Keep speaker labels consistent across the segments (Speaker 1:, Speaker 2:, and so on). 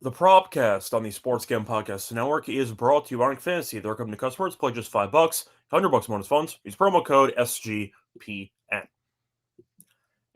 Speaker 1: The Propcast on the Sports Gam Podcast Network is brought to you by Onyx Fantasy. They're coming to customers. Play just $5, $100 bonus funds. Use promo code SGPN.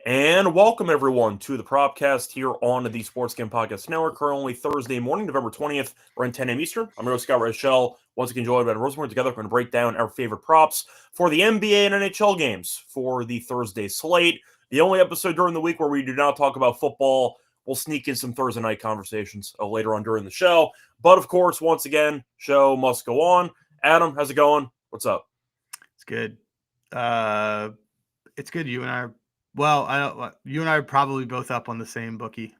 Speaker 1: And welcome everyone to the Propcast here on the Sports Gam Podcast Network. Currently Thursday morning, November 20th, around 10 a.m. Eastern. I'm your host, Scott Reichel. Once again, joined by Rosenberg. Together, we're going to break down our favorite props for the NBA and NHL games for the Thursday slate. The only episode during the week where we do not talk about football. We'll sneak in some Thursday night conversations later on during the show. But of course, once again, show must go on. Adam, how's it going? What's up?
Speaker 2: It's good. It's good. You and I are, well, you and I are probably both up on the same bookie.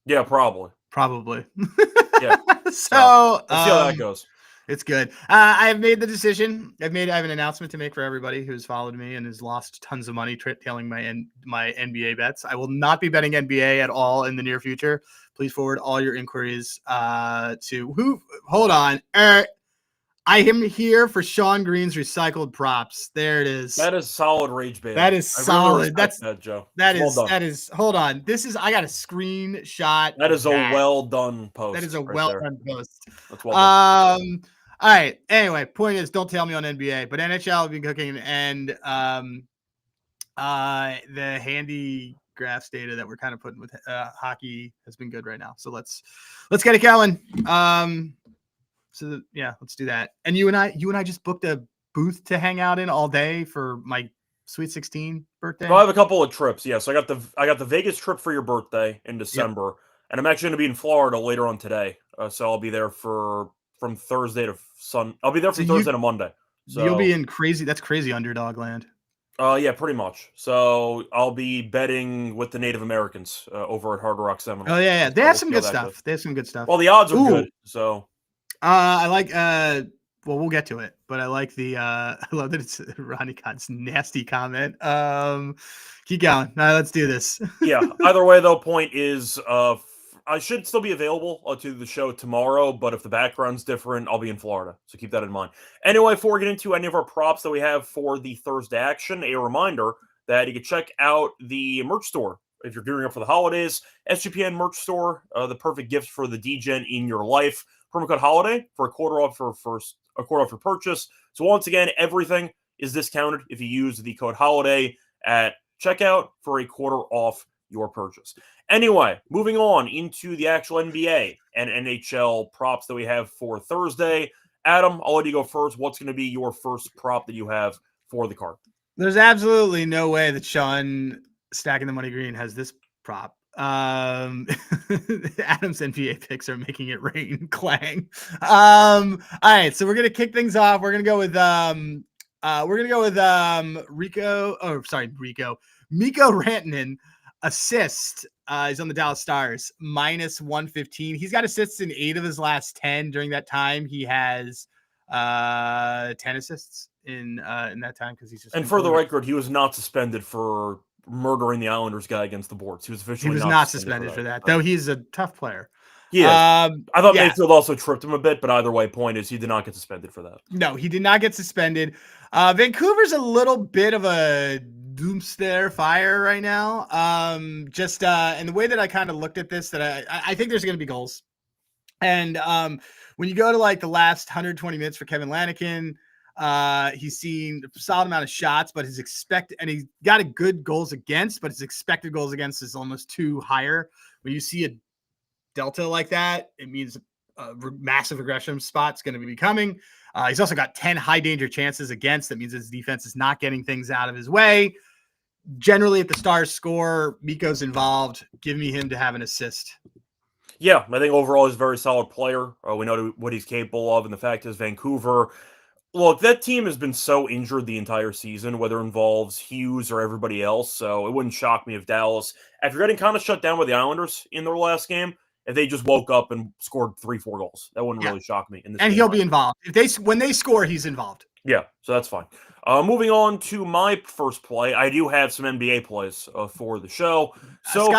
Speaker 1: Yeah, probably.
Speaker 2: Yeah.
Speaker 1: So we'll see how that goes.
Speaker 2: It's good. I have made the decision. I have an announcement to make for everybody who's followed me and has lost tons of money tailing my NBA bets. I will not be betting NBA at all in the near future. Please forward all your inquiries to who. Hold on. I am here for Sean Green's recycled props. There it is.
Speaker 1: That is solid rage bait.
Speaker 2: That is solid.
Speaker 1: Really that's that, Joe.
Speaker 2: That is. Hold on. I got a screenshot.
Speaker 1: That is a well done post.
Speaker 2: That is a well done post.
Speaker 1: That's well done.
Speaker 2: All right. Anyway, point is, don't tell me on NBA, but NHL have been cooking, and the handy graphs data that we're kind of putting with hockey has been good right now. So let's get it going. Let's do that. And you and I just booked a booth to hang out in all day for my Sweet 16 birthday.
Speaker 1: So I have a couple of trips. Yeah, so I got the Vegas trip for your birthday in December, and I'm actually going to be in Florida later on today. So I'll be there from Thursday to I'll be there from Thursday to Monday. So
Speaker 2: you'll be in that's crazy underdog land.
Speaker 1: Yeah, pretty much. So I'll be betting with the Native Americans over at Hard Rock Seminole.
Speaker 2: Oh yeah. They have some good stuff. They have some good stuff.
Speaker 1: Well, the odds are good. So
Speaker 2: I like well, we'll get to it, but I like I love that it's Ronnie Cott's nasty comment. Keep going. All right, let's do this.
Speaker 1: Yeah. Either way, though, point is, I should still be available to the show tomorrow, but if the background's different, I'll be in Florida. So keep that in mind. Anyway, before we get into any of our props that we have for the Thursday action, a reminder that you can check out the merch store if you're gearing up for the holidays. SGPN merch store, the perfect gift for the DGen in your life. Promo code HOLIDAY for a quarter off your purchase. So once again, everything is discounted if you use the code HOLIDAY at checkout for a quarter off your purchase. Anyway, moving on into the actual NBA and NHL props that we have for Thursday. Adam, I'll let you go first. What's going to be your first prop that you have for the card?
Speaker 2: There's absolutely no way that Sean Stacking the Money Green has this prop. Adam's NBA picks are making it rain. Clang. All right, so we're gonna kick things off. We're gonna go with Mikko Rantanen assist. He's on the Dallas Stars -115. He's got assists in 8 of his last 10. During that time, he has 10 assists in that time because he's just.
Speaker 1: And for the record, he was not suspended for murdering the Islanders guy against the boards. He was officially
Speaker 2: not suspended for that, though. He's a tough player.
Speaker 1: Yeah, I thought Mayfield also tripped him a bit, but either way, point is he did not get suspended for that.
Speaker 2: No, he did not get suspended. Vancouver's a little bit of a doomsday fire right now. And the way that I kind of looked at this, that I think there's going to be goals. And when you go to like the last 120 minutes for Kevin Lanikin, he's seen a solid amount of shots, but and he got a good goals against, but his expected goals against is almost 2 higher. When you see a delta like that, it means a massive aggression spot's going to be coming. He's also got 10 high danger chances against. That means his defense is not getting things out of his way. Generally, if the Stars score, Mikko's involved. Give me him to have an assist.
Speaker 1: Yeah, I think overall he's a very solid player. We know what he's capable of, and the fact is Vancouver. Look, that team has been so injured the entire season, whether it involves Hughes or everybody else. So it wouldn't shock me if Dallas, after getting kind of shut down by the Islanders in their last game, if they just woke up and scored 3-4 goals. That wouldn't really shock me.
Speaker 2: And he'll be involved. When they score, he's involved.
Speaker 1: Yeah, so that's fine. Moving on to my first play, I do have some NBA plays for the show. So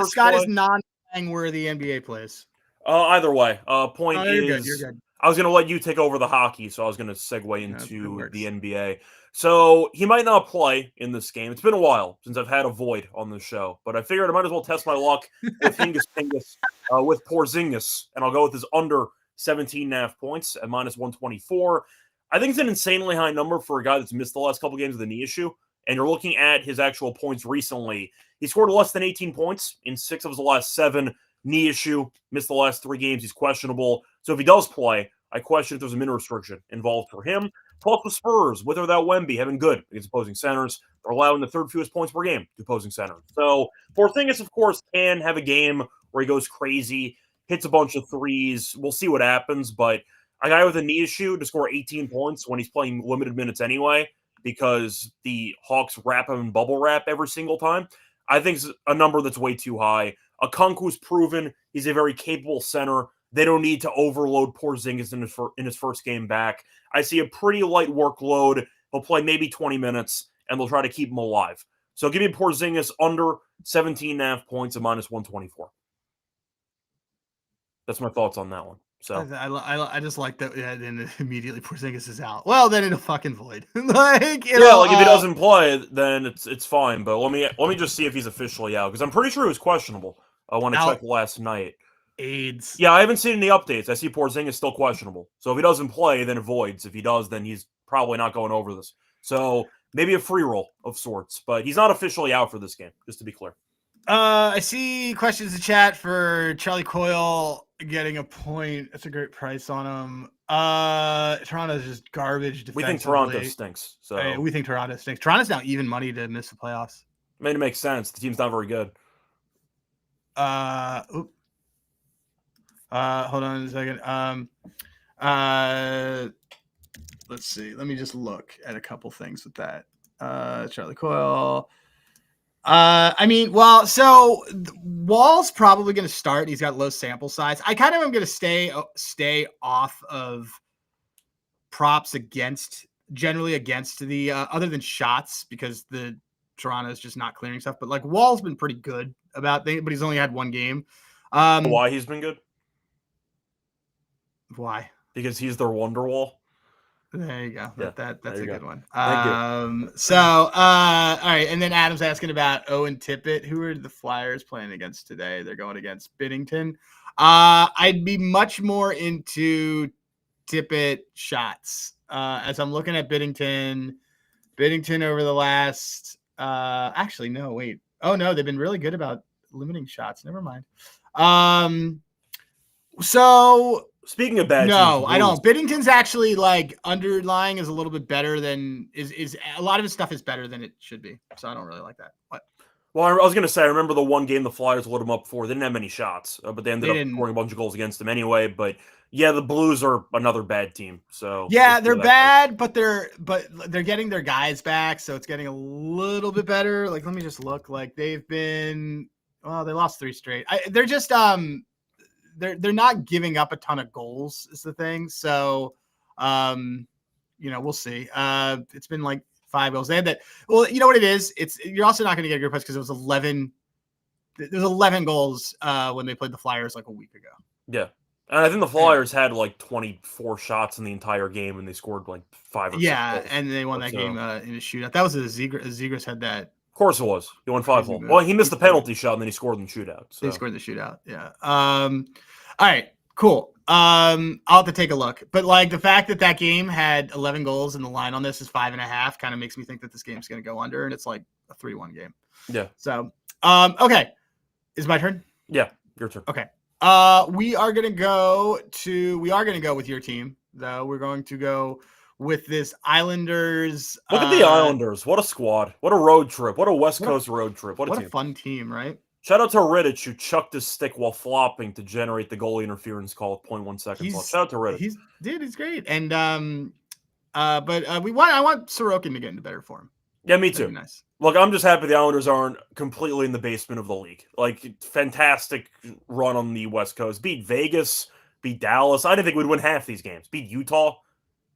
Speaker 2: Scott is non-worthy NBA plays.
Speaker 1: Either way, point is,
Speaker 2: you're good.
Speaker 1: I was going to let you take over the hockey, so I was going to segue into the NBA. So he might not play in this game. It's been a while since I've had a void on this show, but I figured I might as well test my luck with with Porzingis, and I'll go with his under 17.5 points at minus 124. I think it's an insanely high number for a guy that's missed the last couple games with a knee issue. And you're looking at his actual points recently. He scored less than 18 points in 6 of his last 7. Knee issue, missed the last 3 games. He's questionable. So if he does play, I question if there's a min restriction involved for him. Plus the Spurs, with or without Wemby, having good against opposing centers. They're allowing the 3rd fewest points per game to opposing centers. So Porzingis, of course, can have a game where he goes crazy, hits a bunch of threes. We'll see what happens. But a guy with a knee issue to score 18 points when he's playing limited minutes anyway, because the Hawks wrap him in bubble wrap every single time, I think it's a number that's way too high. Okonkwo's proven he's a very capable center. They don't need to overload Porzingis in his first game back. I see a pretty light workload. He'll play maybe 20 minutes, and they'll try to keep him alive. So give me Porzingis under 17.5 points at minus 124. That's my thoughts on that one. So
Speaker 2: I just like that. Yeah, then immediately Porzingis is out. Well, then it'll fucking void.
Speaker 1: If he doesn't play, then it's fine. But let me just see if he's officially out, because I'm pretty sure he was questionable when I checked last night.
Speaker 2: AIDS.
Speaker 1: Yeah, I haven't seen any updates. I see Porzingis still questionable. So if he doesn't play, then it voids. If he does, then he's probably not going over this. So maybe a free roll of sorts. But he's not officially out for this game, just to be clear.
Speaker 2: I see questions in chat for Charlie Coyle getting a point. That's a great price on him. Toronto's just garbage defensively.
Speaker 1: We think Toronto stinks. So
Speaker 2: we think Toronto stinks. Toronto's now even money to miss the playoffs.
Speaker 1: I mean, it makes sense. The team's not very good.
Speaker 2: Hold on a second. Let's see. Let me just look at a couple things with that. Charlie Coyle. So Wall's probably going to start. He's got low sample size. I kind of am going to stay off of props generally against the other than shots, because the Toronto's just not clearing stuff. But like Wall's been pretty good about things, but he's only had 1 game.
Speaker 1: Why he's been good?
Speaker 2: Why?
Speaker 1: Because he's their Wonderwall.
Speaker 2: There you go.
Speaker 1: Yeah,
Speaker 2: that's a good one.
Speaker 1: Thank you.
Speaker 2: All right. And then Adam's asking about Owen Tippett. Who are the Flyers playing against today? They're going against Binnington. I'd be much more into Tippett shots. As I'm looking at Binnington over the last, actually, no, wait. Oh no, they've been really good about limiting shots. Never mind. So
Speaker 1: speaking of bad,
Speaker 2: no, I don't. Biddington's actually like underlying is a little bit better than is a lot of his stuff is better than it should be. So I don't really like that. What?
Speaker 1: Well, I was going to say, I remember the one game the Flyers lit him up for. They didn't have many shots, but they ended up scoring a bunch of goals against him anyway. But yeah, the Blues are another bad team. So
Speaker 2: yeah, they're bad, but they're getting their guys back, so it's getting a little bit better. Like, let me just look. Like they lost 3 straight. They're just they're not giving up a ton of goals is the thing. So we'll see. It's been like 5 goals. They had that. Well, you know what it is? You're also not going to get a good price because it was 11. There's 11 goals when they played the Flyers like a week ago.
Speaker 1: Yeah. And I think the Flyers had like 24 shots in the entire game, and they scored like 5 or 6 goals.
Speaker 2: And they won that game in a shootout. That was Zegras had that.
Speaker 1: Of course it was. He won 5-0. Well, he missed the penalty shot, and then he scored in the shootout. So.
Speaker 2: He scored in the shootout, yeah. All right, cool. I'll have to take a look. But like the fact that game had 11 goals and the line on this is 5.5 kind of makes me think that this game's going to go under, and it's like a 3-1 game.
Speaker 1: Yeah.
Speaker 2: So, okay. Is it my turn?
Speaker 1: Yeah, your turn.
Speaker 2: Okay. We are going to go with your team, though. We're going to go with this Islanders.
Speaker 1: Look at the Islanders. What a squad. What a road trip. What a West Coast road trip. What a team.
Speaker 2: Fun team, right?
Speaker 1: Shout out to Rittich, who chucked his stick while flopping to generate the goalie interference call with 0.1 seconds left. Shout out to Rittich.
Speaker 2: He's great. And I want Sorokin to get into better form.
Speaker 1: Yeah, me too.
Speaker 2: Nice.
Speaker 1: Look, I'm just happy the Islanders aren't completely in the basement of the league. Like, fantastic run on the West Coast. Beat Vegas, beat Dallas. I didn't think we'd win half these games. Beat Utah.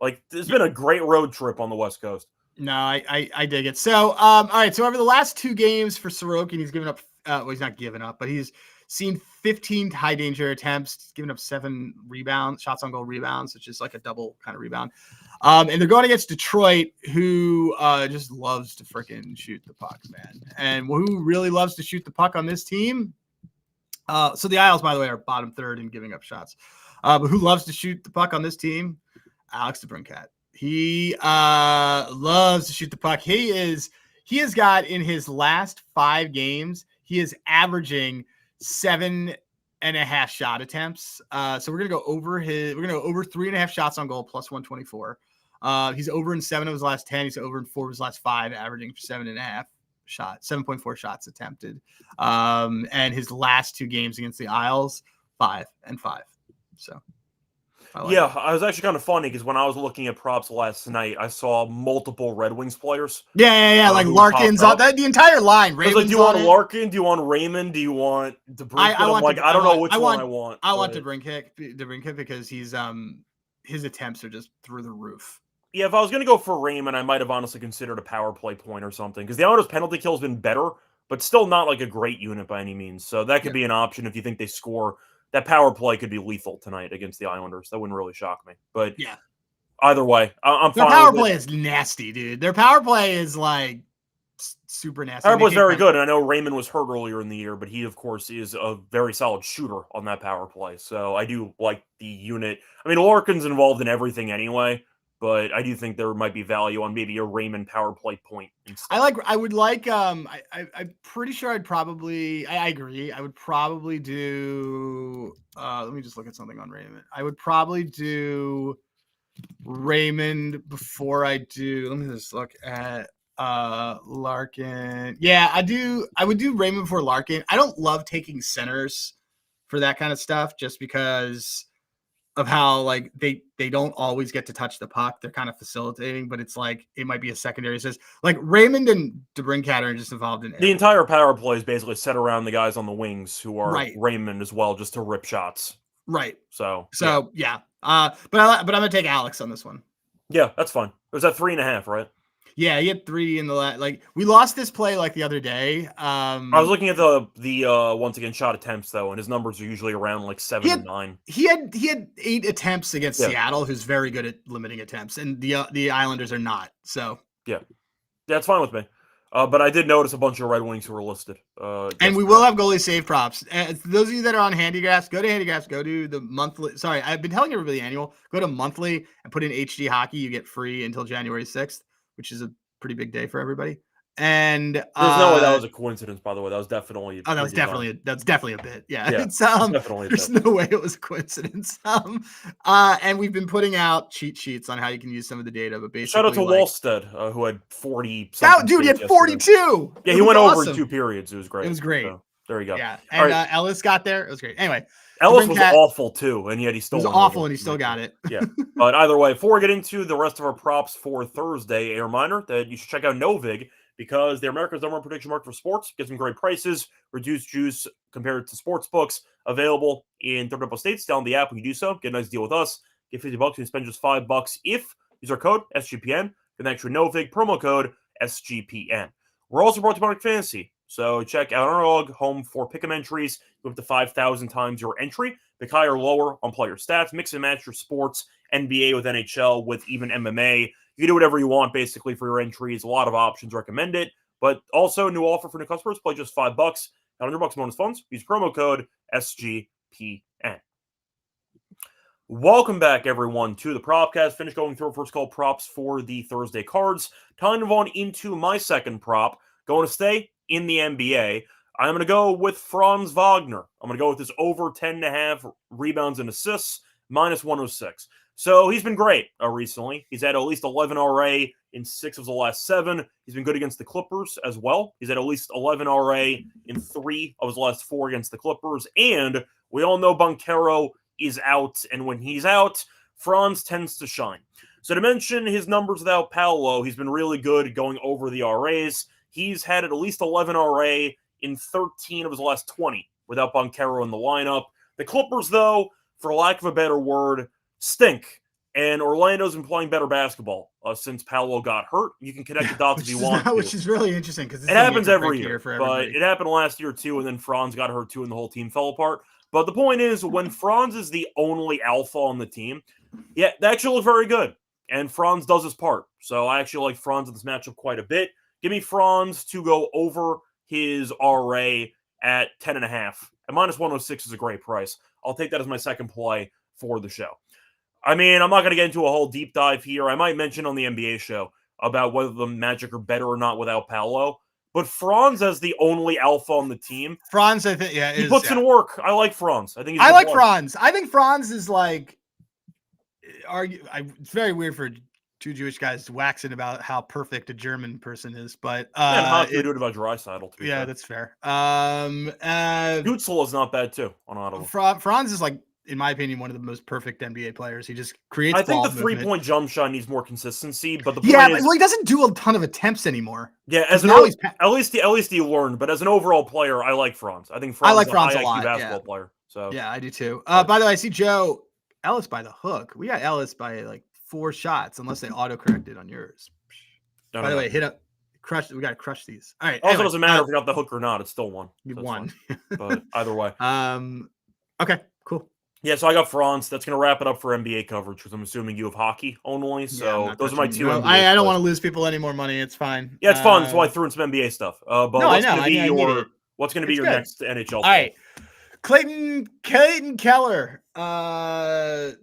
Speaker 1: Like, it's been a great road trip on the West Coast.
Speaker 2: No, I dig it. So, all right. So over the last 2 games for Sorokin, he's given up well, he's not given up, but he's seen 15 high danger attempts, given up 7 rebounds, shots on goal rebounds, which is like a double kind of rebound. And they're going against Detroit, who just loves to freaking shoot the puck, man. And who really loves to shoot the puck on this team? So the Isles, by the way, are bottom third in giving up shots. But who loves to shoot the puck on this team? Alex DeBrincat. He loves to shoot the puck. He has got in his last 5 games, he is averaging 7.5 shot attempts. So we're gonna go over 3.5 shots on goal plus 124. He's over in 7 of his last 10. He's over in 4 of his last 5, averaging 7.4 shots attempted. And his last 2 games against the Isles, 5 and 5. So
Speaker 1: I was actually kind of funny because when I was looking at props last night, I saw multiple Red Wings players.
Speaker 2: Yeah. Like Larkin's on that, the entire line.
Speaker 1: Raymond's like, do you want Larkin? Do you want Raymond? Do you want DeBrincat? I don't know which one I want.
Speaker 2: I want DeBrincat because he's his attempts are just through the roof.
Speaker 1: Yeah, if I was going to go for Raymond, I might have honestly considered a power play point or something because the Islanders' penalty kill has been better, but still not like a great unit by any means. So that could be an option if you think they score. That power play could be lethal tonight against the Islanders. That wouldn't really shock me. But
Speaker 2: yeah,
Speaker 1: either way, I'm fine.
Speaker 2: Their power play is nasty, dude. Their power play is like super nasty.
Speaker 1: Power play is very good. And I know Raymond was hurt earlier in the year, but he, of course, is a very solid shooter on that power play. So I do like the unit. I mean, Larkin's involved in everything anyway. But I do think there might be value on maybe a Raymond power play point instead.
Speaker 2: I'm pretty sure I agree. I would probably do, let me just look at something on Raymond. I would probably do Raymond before I do, let me just look at Larkin. Yeah, I would do Raymond before Larkin. I don't love taking centers for that kind of stuff just because of how like they don't always get to touch the puck. They're kind of facilitating, but it's like it might be a secondary assist. Like Raymond and DeBrincat are just involved in
Speaker 1: the entire power play is basically set around the guys on the wings who are Raymond as well, just to rip shots.
Speaker 2: Right.
Speaker 1: So
Speaker 2: yeah. But I'm gonna take Alex on this one.
Speaker 1: Yeah, that's fine. It was at 3.5, right?
Speaker 2: Yeah, he had 3 in the like we lost this play like the other day.
Speaker 1: I was looking at the once again shot attempts though, and his numbers are usually around like 7 and 9.
Speaker 2: He had 8 attempts against Seattle, who's very good at limiting attempts, and the Islanders are not. So
Speaker 1: that's fine with me. But I did notice a bunch of Red Wings who were listed.
Speaker 2: And we will have goalie save props. Those of you that are on Handygraphs, go to Handygraphs. Go to the monthly. Sorry, I've been telling everybody annual. Go to monthly and put in HD Hockey. You get free until January 6th. Which is a pretty big day for everybody. And
Speaker 1: there's no way that was a coincidence, by the way. That was definitely
Speaker 2: that's definitely a bit. Yeah.
Speaker 1: It's
Speaker 2: definitely there's no way it was a coincidence. And we've been putting out cheat sheets on how you can use some of the data, but basically
Speaker 1: shout out to Wallstead, who had 40
Speaker 2: dude, he had 42.
Speaker 1: Yeah, he went over in 2 periods. It was great.
Speaker 2: It was great.
Speaker 1: So, there you go.
Speaker 2: Yeah. And Ellis got there. It was great. Anyway.
Speaker 1: Ellis was awful too, and yet he still
Speaker 2: and he still got it.
Speaker 1: Yeah. But either way, before we get into the rest of our props for Thursday, a reminder that you should check out Novig because they're America's #1 prediction market for sports. Get some great prices, reduced juice compared to sports books, available in 30 states. Download the app when you do so. Get a nice deal with us. Get $50 and spend just $5 if use our code SGPN. Get an extra Novig promo code SGPN. We're also brought to Market Fantasy. So check out our log, home for pick'em entries. Go up to 5,000 times your entry. Pick higher or lower on player stats. Mix and match your sports, NBA with NHL, with even MMA. You can do whatever you want, basically, for your entries. A lot of options, recommend it. But also, new offer for new customers. Play just $5. $100 bonus funds. Use promo code SGPN. Welcome back, everyone, to the Propcast. Finished going through our first call props for the Thursday cards. Time to move on into my second prop. Going to stay in the NBA. I'm going to go with Franz Wagner. I'm going to go with his over 10.5 rebounds and assists, minus 106. So he's been great recently. He's had at least 11 RA in 6 of the last 7. He's been good against the Clippers as well. He's had at least 11 RA in 3 of his last 4 against the Clippers. And we all know Banchero is out. And when he's out, Franz tends to shine. So to mention his numbers without Paolo, he's been really good going over the RAs. He's had at least 11 RA in 13 of his last 20 without Banchero in the lineup. The Clippers, though, for lack of a better word, stink. And Orlando's been playing better basketball since Paolo got hurt. You can connect the dots if you want to.
Speaker 2: Which is really interesting because
Speaker 1: it happens every
Speaker 2: year
Speaker 1: year.
Speaker 2: For
Speaker 1: but
Speaker 2: everybody.
Speaker 1: it happened last year too, and then Franz got hurt too, and the whole team fell apart. But the point is, when Franz is the only alpha on the team, yeah, they actually look very good. And Franz does his part. So I actually like Franz in this matchup quite a bit. Give me Franz to go over his RA at 10.5. And minus 106 is a great price. I'll take that as my second play for the show. I mean, I'm not going to get into a whole deep dive here. I might mention on the NBA show about whether the Magic are better or not without Paolo. But Franz as the only alpha on the team.
Speaker 2: Franz, I think,
Speaker 1: he puts in work. I like Franz. I think
Speaker 2: I like Franz. I think Franz is like, it's very weird for two Jewish guys waxing about how perfect a German person is, but
Speaker 1: and Hockey do it about Dreisaitl.
Speaker 2: Yeah, fair. That's fair.
Speaker 1: Gutzel is not bad too on Ottawa.
Speaker 2: Franz is like, in my opinion, one of the most perfect NBA players. He just creates.
Speaker 1: I think the 3-point jump shot needs more consistency, but the point is,
Speaker 2: well, he doesn't do a ton of attempts anymore.
Speaker 1: Yeah, at least he learned. But as an overall player, I like Franz. I think Franz is a high IQ basketball player. So
Speaker 2: yeah, I do too. By the way, I see Joe Ellis by the hook. We got Ellis by like 4 shots, unless they auto corrected on yours. By the way, hit up. Crush. We got to crush these. All right.
Speaker 1: Also, doesn't matter if we got the hook or not. It's still one.
Speaker 2: You won.
Speaker 1: But either way.
Speaker 2: Okay. Cool.
Speaker 1: Yeah, so I got Franz. That's going to wrap it up for NBA coverage because I'm assuming you have hockey only. So those are my 2 NBA.
Speaker 2: I don't want to lose people any more money. It's fine.
Speaker 1: Yeah, it's fun. That's why I threw in some NBA stuff. But what's going to be your next NHL?
Speaker 2: All right. Clayton Keller.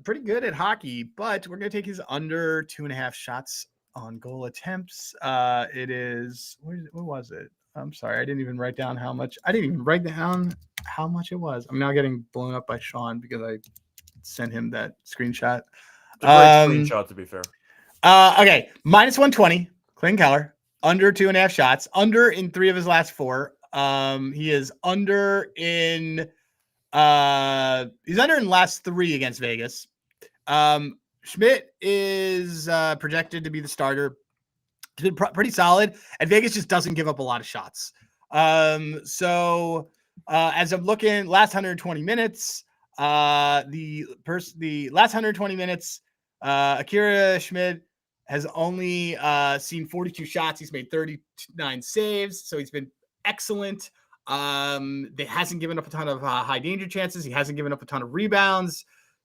Speaker 2: Pretty good at hockey, but we're going to take his under 2.5 shots on goal attempts. It is, what was it? I'm sorry. I didn't even write down how much. I didn't even write down how much it was. I'm now getting blown up by Sean because I sent him that screenshot.
Speaker 1: A great screenshot, to be fair.
Speaker 2: Okay. Minus 120. Clayton Keller. Under 2.5 shots. Under in 3 of his last 4. He is under in last 3 against Vegas. Schmidt is projected to be the starter. He's been pretty solid, and Vegas just doesn't give up a lot of shots. So as I'm looking, last 120 minutes, the last 120 minutes, Akira Schmidt has only seen 42 shots. He's made 39 saves, so he's been excellent. They hasn't given up a ton of high danger chances. He hasn't given up a ton of rebounds.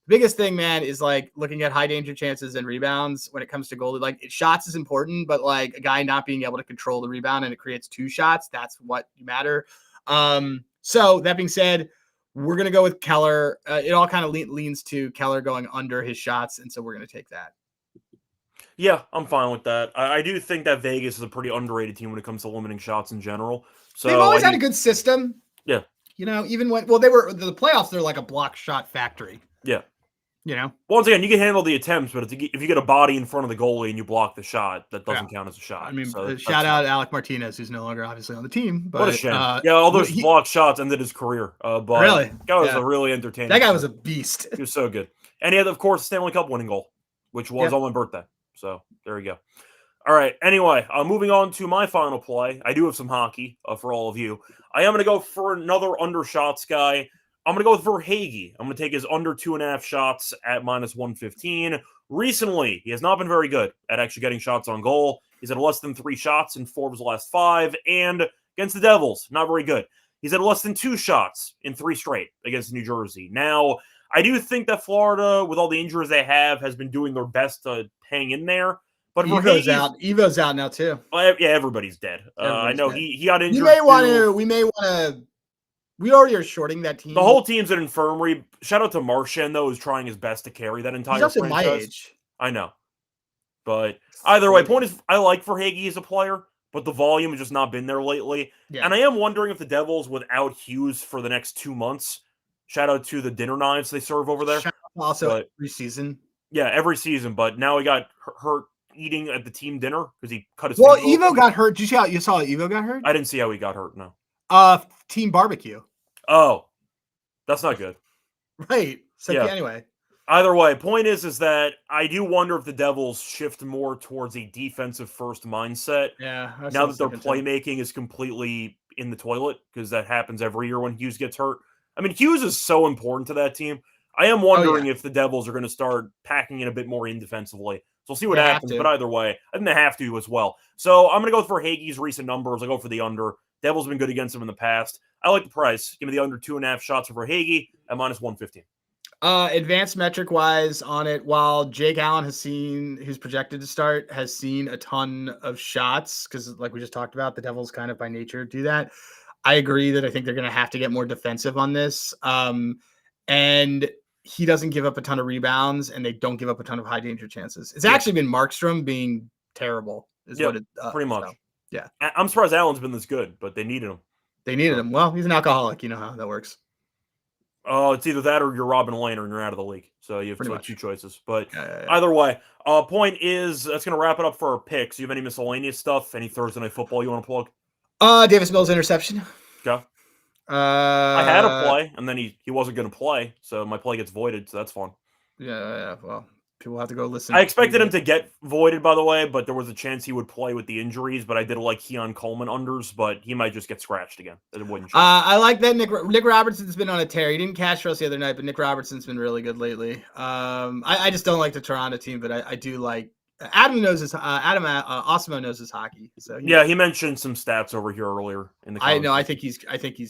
Speaker 2: Biggest thing, man, is like looking at high danger chances and rebounds when it comes to goalie. Like shots is important, but like a guy not being able to control the rebound and it creates 2 shots, that's what matter. So that being said, we're gonna go with Keller. It all kind of leans to Keller going under his shots, and so we're gonna take that.
Speaker 1: Yeah, I'm fine with that. I do think that Vegas is a pretty underrated team when it comes to limiting shots in general. So
Speaker 2: they've always had a good system.
Speaker 1: Yeah.
Speaker 2: Even when they were the playoffs, they're like a block shot factory.
Speaker 1: Yeah.
Speaker 2: Once
Speaker 1: again, you can handle the attempts, but if you get a body in front of the goalie and you block the shot, that doesn't count as a shot.
Speaker 2: I mean, shout out Alec Martinez, who's no longer obviously on the team. But,
Speaker 1: what a shame. All those blocked shots ended his career. But
Speaker 2: really?
Speaker 1: That was a really entertaining.
Speaker 2: That guy was a beast.
Speaker 1: He was so good. And he had, of course, Stanley Cup winning goal, which was on my birthday. So there you go. All right. Anyway, moving on to my final play. I do have some hockey for all of you. I am going to go for another undershots guy. I'm going to go with Verhaeghe. I'm going to take his under 2.5 shots at minus 115. Recently, he has not been very good at actually getting shots on goal. He's had less than 3 shots in 4 of his last 5. And against the Devils, not very good. He's had less than 2 shots in 3 straight against New Jersey. Now, I do think that Florida, with all the injuries they have, has been doing their best to hang in there. But
Speaker 2: Evo's out. Evo's out now too.
Speaker 1: Yeah, everybody's dead. I know dead. He got injured.
Speaker 2: We may want to. We already are shorting that team.
Speaker 1: The whole team's an infirmary. Shout out to Marchand, though, who's trying his best to carry that entire franchise.
Speaker 2: He's also my age.
Speaker 1: I know. But either way, point is, I like Verhaeghe as a player, but the volume has just not been there lately. Yeah. And I am wondering if the Devils, without Hughes for the next 2 months, shout out to the dinner knives they serve over there.
Speaker 2: Also, every season.
Speaker 1: Yeah, every season. But now he got hurt eating at the team dinner because he cut his.
Speaker 2: Well, Evo got hurt. Did you see how Evo got hurt?
Speaker 1: I didn't see how he got hurt. No.
Speaker 2: Team barbecue.
Speaker 1: Oh, that's not good.
Speaker 2: Right. So anyway.
Speaker 1: Either way, point is that I do wonder if the Devils shift more towards a defensive first mindset.
Speaker 2: Yeah.
Speaker 1: Now that their playmaking is completely in the toilet, because that happens every year when Hughes gets hurt. I mean, Hughes is so important to that team. I am wondering if the Devils are going to start packing in a bit more in defensively. So we'll see what happens. But either way, I think they have to as well. So I'm going to go for Hagee's recent numbers. I'll go for the under. Devils have been good against him in the past. I like the price. Give me the under 2.5 shots for Hagee at -115.
Speaker 2: Advanced metric wise on it, while Jake Allen who's projected to start, has seen a ton of shots because, like we just talked about, the Devils kind of by nature do that. I agree that I think they're going to have to get more defensive on this. And he doesn't give up a ton of rebounds, and they don't give up a ton of high danger chances. It's actually been Markstrom being terrible, what it
Speaker 1: pretty much.
Speaker 2: So, yeah,
Speaker 1: I'm surprised Allen's been this good, but they needed him.
Speaker 2: Him. Well, he's an alcoholic. You know how that works.
Speaker 1: Oh, it's either that or you're Robin Lehner and you're out of the league. So you have two choices. But either way, point is that's going to wrap it up for our picks. You have any miscellaneous stuff? Any Thursday Night Football you want to plug?
Speaker 2: Davis Mills interception.
Speaker 1: Okay. I had a play, and then he wasn't going to play, so my play gets voided, so that's fun.
Speaker 2: Yeah. Well, people have to go listen.
Speaker 1: I expected him to get voided, by the way, but there was a chance he would play with the injuries, but I did like Keon Coleman unders, but he might just get scratched again. It wouldn't.
Speaker 2: I like that Nick Robertson's been on a tear. He didn't catch for us the other night, but Nick Robertson's been really good lately. I just don't like the Toronto team, but I do like Adam Osmo knows his hockey. So
Speaker 1: he mentioned some stats over here earlier in the.
Speaker 2: I know. I think he's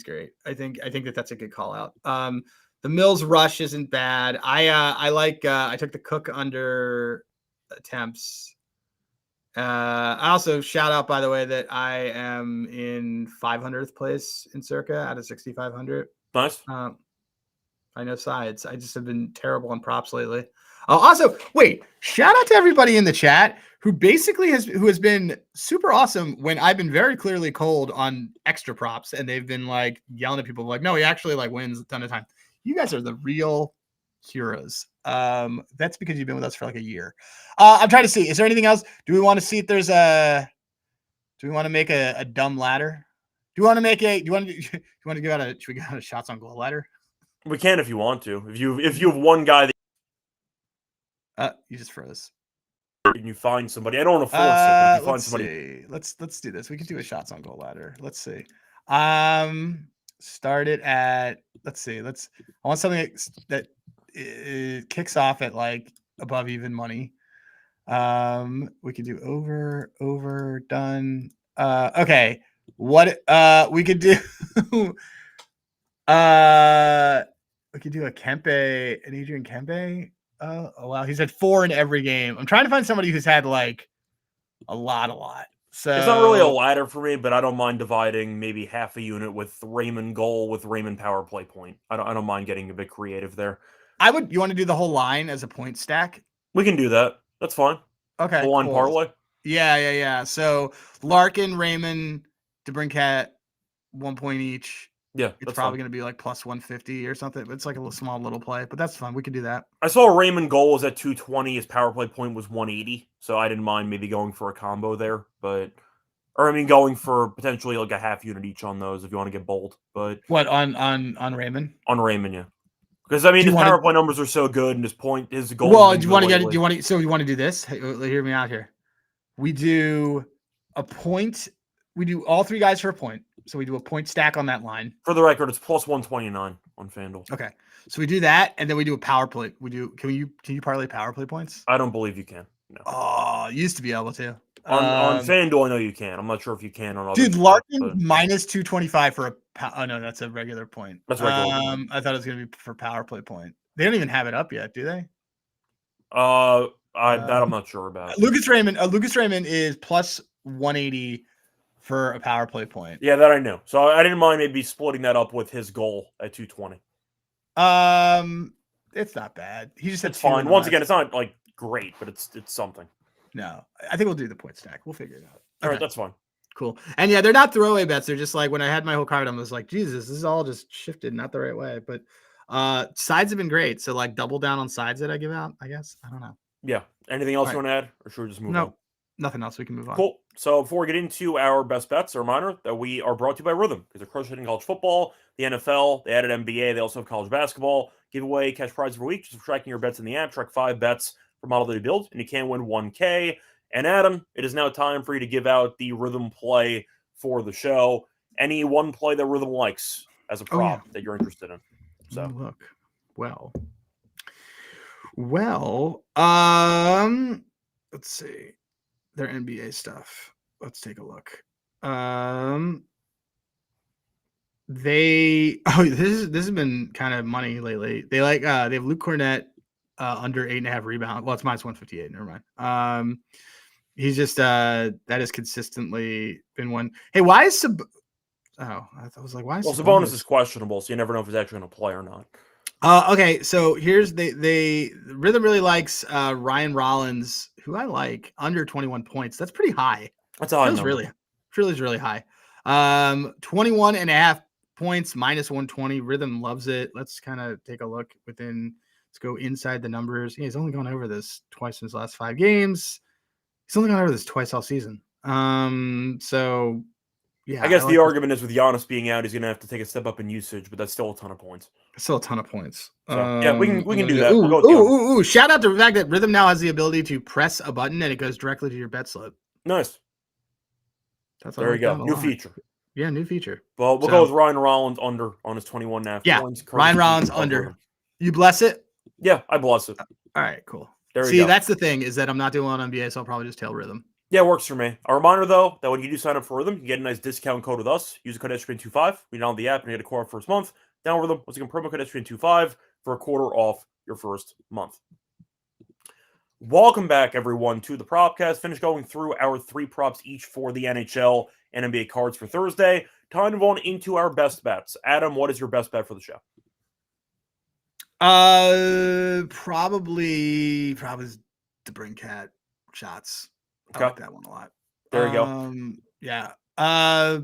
Speaker 2: great. I think that's a good call out. The Mills rush isn't bad. I took the Cook under attempts. I also shout out, by the way, that I am in 500th place in Circa out of 6,500.
Speaker 1: Nice.
Speaker 2: I know sides. I just have been terrible on props lately. Also, wait, shout out to everybody in the chat who basically has been super awesome when I've been very clearly cold on extra props, and they've been like yelling at people like, no, he actually like wins a ton of time. You guys are the real heroes. That's because you've been with us for like a year. I'm trying to see, is there anything else? Do we want to see if there's do we want to make a dumb ladder? Do you want to give out should we give out a shots on goal ladder?
Speaker 1: We can if you want to. If you have one guy that
Speaker 2: you just froze.
Speaker 1: And you find somebody. I don't want to force it, but if you find somebody.
Speaker 2: See. Let's do this. We can do a shots on goal ladder. Let's see. Start it at, let's see. I want something that kicks off at like above even money. We could do over, done. Okay. What we could do we could do an Adrian Kempe. Oh wow, he's had 4 in every game. I'm trying to find somebody who's had like a lot. So
Speaker 1: it's not really a ladder for me, but I don't mind dividing maybe half a unit with Raymond goal with Raymond power play point. I don't mind getting a bit creative there.
Speaker 2: You want to do the whole line as a point stack?
Speaker 1: We can do that. That's fine.
Speaker 2: Okay.
Speaker 1: Full line parlay.
Speaker 2: Yeah. So Larkin, Raymond, DeBrincat, 1 point each.
Speaker 1: Yeah,
Speaker 2: it's probably going to be like plus 150 or something. It's like a small little play, but that's fun. We can do that.
Speaker 1: I saw Raymond goal was at 220. His power play point was 180. So I didn't mind maybe going for a combo there, going for potentially like a half unit each on those if you want to get bold. But
Speaker 2: what on Raymond?
Speaker 1: On Raymond, yeah. Because his power play numbers are so good, and his goal.
Speaker 2: Well, do you want to do this? Hey, hear me out here. We do a point. We do all 3 guys for a point. So we do a point stack on that line.
Speaker 1: For the record, it's plus 129 on FanDuel.
Speaker 2: Okay. So we do that, and then we do a power play. Can you parlay power play points?
Speaker 1: I don't believe you can. No.
Speaker 2: Oh, you used to be able to.
Speaker 1: On FanDuel, I know you can. I'm not sure if you can on other.
Speaker 2: Dude, Larkin minus 225 for a. Oh no, that's a regular point.
Speaker 1: That's regular.
Speaker 2: I thought it was gonna be for power play point. They don't even have it up yet, do they?
Speaker 1: That I'm not sure about.
Speaker 2: Lucas Raymond is plus 180 for a power play point.
Speaker 1: Yeah, that I know. So I didn't mind maybe splitting that up with his goal at 220.
Speaker 2: It's not bad. He just had
Speaker 1: it's fine. Once again, it's not like great, but it's something.
Speaker 2: No, I think we'll do the point stack. We'll figure it out.
Speaker 1: All right, that's fine.
Speaker 2: Cool. And yeah, they're not throwaway bets. They're just like when I had my whole card, I was like, Jesus, this is all just shifted not the right way. But sides have been great. So like double down on sides that I give out, I guess. I don't know.
Speaker 1: Yeah. Anything else you want to add? Or should we just move on?
Speaker 2: Nothing else. We can move on.
Speaker 1: Cool. So before we get into our best bets, a reminder that we are brought to you by Rhythm. Because they're crushing college football, the NFL, they added NBA, they also have college basketball. Giveaway cash prize every week. Just for tracking your bets in the app. Track 5 bets for model that you build, and you can win $1K. And Adam, it is now time for you to give out the Rhythm play for the show. Any one play that Rhythm likes as a prop that you're interested in. So
Speaker 2: look. Well, Well, let's see their NBA stuff. Let's take a look. This has been kind of money lately. They have Luke Cornett under 8.5 rebounds. Well, it's minus 158. Never mind. He's just that has consistently been one. Hey, why is I was like, why is
Speaker 1: Sabonis is questionable, so you never know if he's actually going to play or not.
Speaker 2: Okay, so here's Rhythm really likes Ryan Rollins, who I like, under 21 points. That's pretty high.
Speaker 1: That's a high number.
Speaker 2: Feels really high. 21.5 points, minus 120. Rhythm loves it. Let's kind of take a look within. Let's go inside the numbers. He's only gone over this twice in his last 5 games. He's only gone over this twice all season. So yeah,
Speaker 1: I guess the argument is with Giannis being out, he's going to have to take a step up in usage, but that's still a ton of points.
Speaker 2: Still a ton of points.
Speaker 1: So, yeah, we can do that.
Speaker 2: We'll go shout out to the fact that Rhythm now has the ability to press a button and it goes directly to your bet slip.
Speaker 1: Nice. There you go. New feature.
Speaker 2: Yeah, new feature.
Speaker 1: Well, we'll go with Ryan Rollins under on his 21.5 points.
Speaker 2: Ryan Rollins under. You bless it?
Speaker 1: Yeah, I bless it.
Speaker 2: All right, cool.
Speaker 1: See,
Speaker 2: that's the thing is that I'm not doing on NBA, so I'll probably just tail Rhythm.
Speaker 1: Yeah, it works for me. A reminder, though, that when you do sign up for Rhythm, you get a nice discount code with us. Use the code SGPN25. We download the app and you get a quarter off first month. Download Rhythm. Once again, promo code SGPN25 for a quarter off your first month. Welcome back, everyone, to the Propcast. Finish going through our 3 props each for the NHL and NBA cards for Thursday. Time to move on into our best bets. Adam, what is your best bet for the show?
Speaker 2: Probably the Brincat shots. I like that one a lot.
Speaker 1: There you go.
Speaker 2: Yeah. I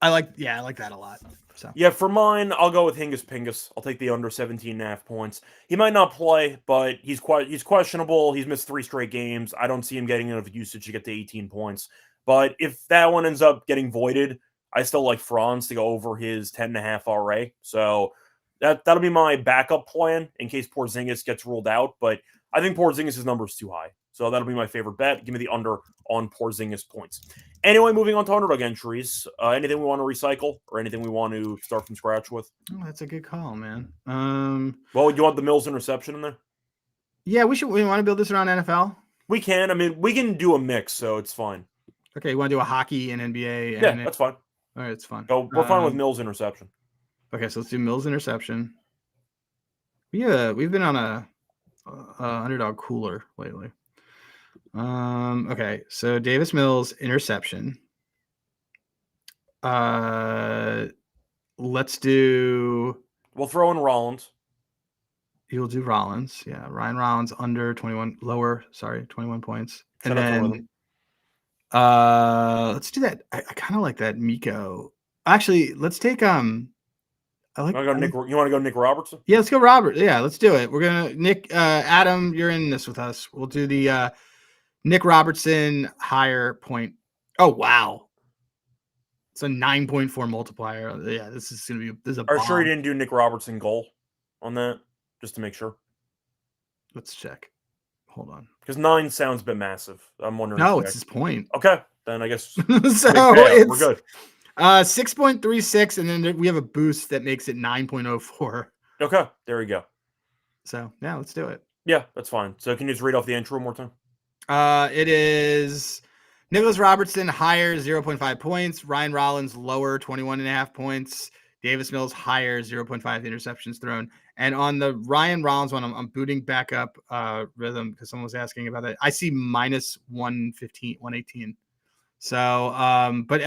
Speaker 2: like that a lot. So
Speaker 1: yeah, for mine, I'll go with Hingus Pingus. I'll take the under 17.5 points. He might not play, but he's questionable. He's missed 3 straight games. I don't see him getting enough usage to get to 18 points. But if that one ends up getting voided, I still like Franz to go over his 10.5 RA. So that'll be my backup plan in case Porzingis gets ruled out. But I think Porzingis' number is too high. So that'll be my favorite bet. Give me the under on Porzingis points. Anyway, moving on to underdog entries. Anything we want to recycle or anything we want to start from scratch with?
Speaker 2: Oh, that's a good call, man.
Speaker 1: Well, you want the Mills interception in there?
Speaker 2: Yeah, we want to build this around NFL?
Speaker 1: We can. I mean, we can do a mix, so it's fine.
Speaker 2: Okay, you want to do a hockey and NBA?
Speaker 1: Yeah, that's fine.
Speaker 2: All right, it's fine.
Speaker 1: So we're fine with Mills interception.
Speaker 2: Okay, so let's do Mills interception. We've been on a underdog cooler lately. Okay, so Davis Mills interception. Let's do.
Speaker 1: We'll throw in Rollins.
Speaker 2: You'll do Rollins, yeah. Ryan Rollins under 21 points, and then let's do that. I kind of like that Miko. Actually, let's take
Speaker 1: You want to go Nick Robertson?
Speaker 2: Yeah, let's go Robert. Yeah, let's do it. We're gonna Nick. Adam, you're in this with us. We'll do the Nick Robertson higher point. Oh wow, it's a 9.4 multiplier. Yeah, this is a.
Speaker 1: Are you sure you didn't do Nick Robertson goal on that, just to make sure?
Speaker 2: Let's check. Hold on,
Speaker 1: because 9 sounds a bit massive. I'm wondering.
Speaker 2: No, it's his point.
Speaker 1: Okay, then I guess.
Speaker 2: So we're
Speaker 1: good.
Speaker 2: 6.36, and then we have a boost that makes it 9.04.
Speaker 1: Okay, there we go.
Speaker 2: So yeah, let's do it.
Speaker 1: Yeah, that's fine. So can you just read off the entry one more time?
Speaker 2: It is Nicholas Robertson higher 0.5 points, Ryan Rollins lower 21.5 points, Davis Mills higher 0.5 interceptions thrown. And on the Ryan Rollins one, I'm booting back up Rhythm because someone was asking about that. I see minus 115, 118. So but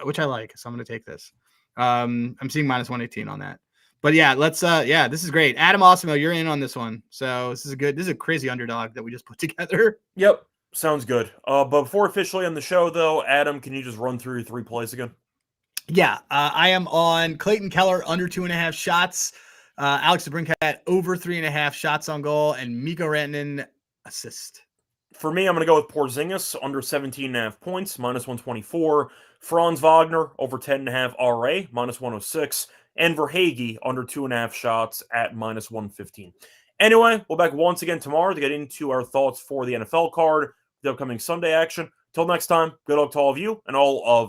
Speaker 2: which I like, so I'm gonna take this. I'm seeing minus 118 on that. But yeah, let's this is great. Adam Osimo, you're in on this one. So this is a crazy underdog that we just put together.
Speaker 1: Yep. Sounds good. But before officially on the show though, Adam, can you just run through your 3 plays again?
Speaker 2: Yeah, I am on Clayton Keller under 2.5 shots, Alex DeBrincat over 3.5 shots on goal, and Mikko Rantanen assist.
Speaker 1: For me, I'm going to go with Porzingis under 17.5 points, minus 124. Franz Wagner over 10.5 RA, minus 106. And Verhaeghe under 2.5 shots at minus 115. Anyway, we'll be back once again tomorrow to get into our thoughts for the NFL card, the upcoming Sunday action. Till next time, good luck to all of you and all of